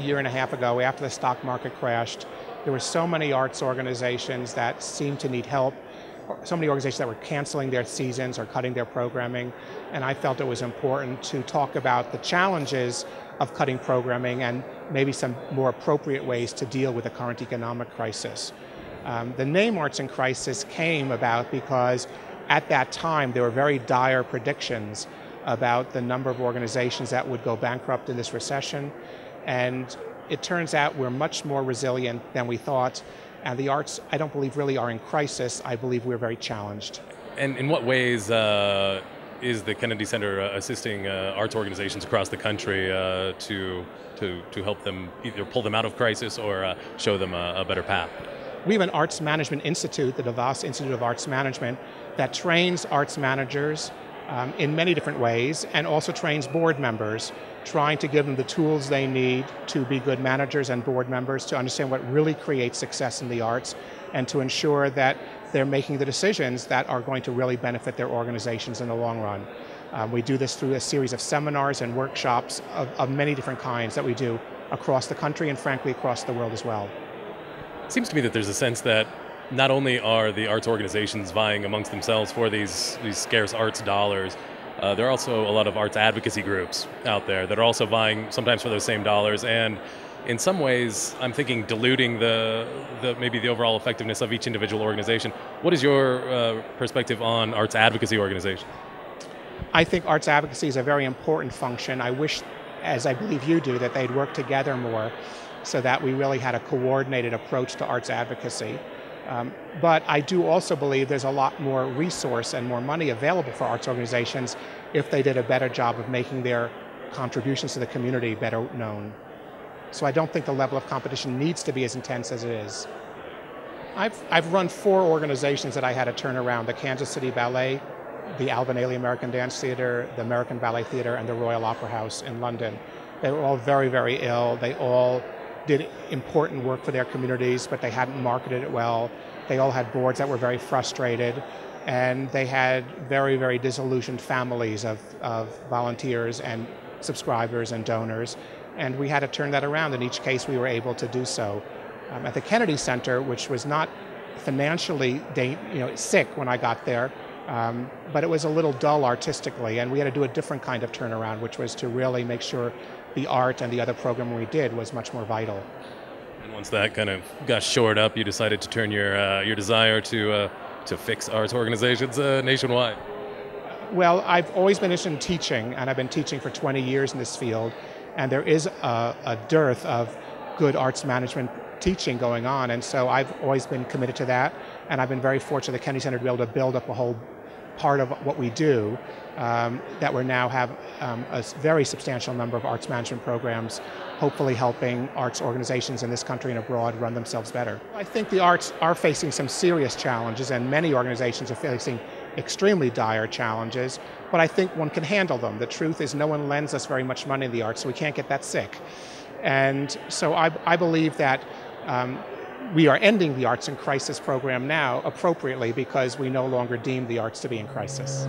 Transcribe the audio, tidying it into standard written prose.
year and a half ago, after the stock market crashed, there were so many arts organizations that seemed to need help, so many organizations that were canceling their seasons or cutting their programming, and I felt it was important to talk about the challenges of cutting programming and maybe some more appropriate ways to deal with the current economic crisis. The name Arts in Crisis came about because at that time there were very dire predictions about the number of organizations that would go bankrupt in this recession, and it turns out we're much more resilient than we thought, and the arts, I don't believe, really are in crisis. I believe we're very challenged. And in what ways is the Kennedy Center assisting arts organizations across the country to help them either pull them out of crisis or show them a better path? We have an Arts Management Institute, the DeVos Institute of Arts Management, that trains arts managers in many different ways, and also trains board members, trying to give them the tools they need to be good managers and board members, to understand what really creates success in the arts, and to ensure that they're making the decisions that are going to really benefit their organizations in the long run. We do this through a series of seminars and workshops of many different kinds that we do across the country and frankly across the world as well. It seems to me that there's a sense that not only are the arts organizations vying amongst themselves for these scarce arts dollars, there are also a lot of arts advocacy groups out there that are also vying sometimes for those same dollars, and in some ways I'm thinking diluting maybe the overall effectiveness of each individual organization. What is your perspective on arts advocacy organizations? I think arts advocacy is a very important function. I wish, as I believe you do, that they'd work together more so that we really had a coordinated approach to arts advocacy. But I do also believe there's a lot more resource and more money available for arts organizations if they did a better job of making their contributions to the community better known. So I don't think the level of competition needs to be as intense as it is. I've run 4 organizations that I had to turn around: the Kansas City Ballet, the Alvin Ailey American Dance Theater, the American Ballet Theater, and the Royal Opera House in London. They were all very, very ill. They all did important work for their communities, but they hadn't marketed it well. They all had boards that were very frustrated, and they had very, very disillusioned families of volunteers and subscribers and donors, and we had to turn that around. In each case, we were able to do so. At the Kennedy Center, which was not financially sick when I got there, but it was a little dull artistically, and we had to do a different kind of turnaround, which was to really make sure the art and the other programming we did was much more vital. And once that kind of got shored up, you decided to turn your desire to fix arts organizations nationwide. Well, I've always been interested in teaching, and I've been teaching for 20 years in this field, and there is a dearth of good arts management teaching going on, and so I've always been committed to that, and I've been very fortunate at the Kennedy Center to be able to build up a whole part of what we do, that we now have a very substantial number of arts management programs, hopefully helping arts organizations in this country and abroad run themselves better. I think the arts are facing some serious challenges, and many organizations are facing extremely dire challenges, but I think one can handle them. The truth is no one lends us very much money in the arts, so we can't get that sick. And so I believe that we are ending the Arts in Crisis program now appropriately because we no longer deem the arts to be in crisis.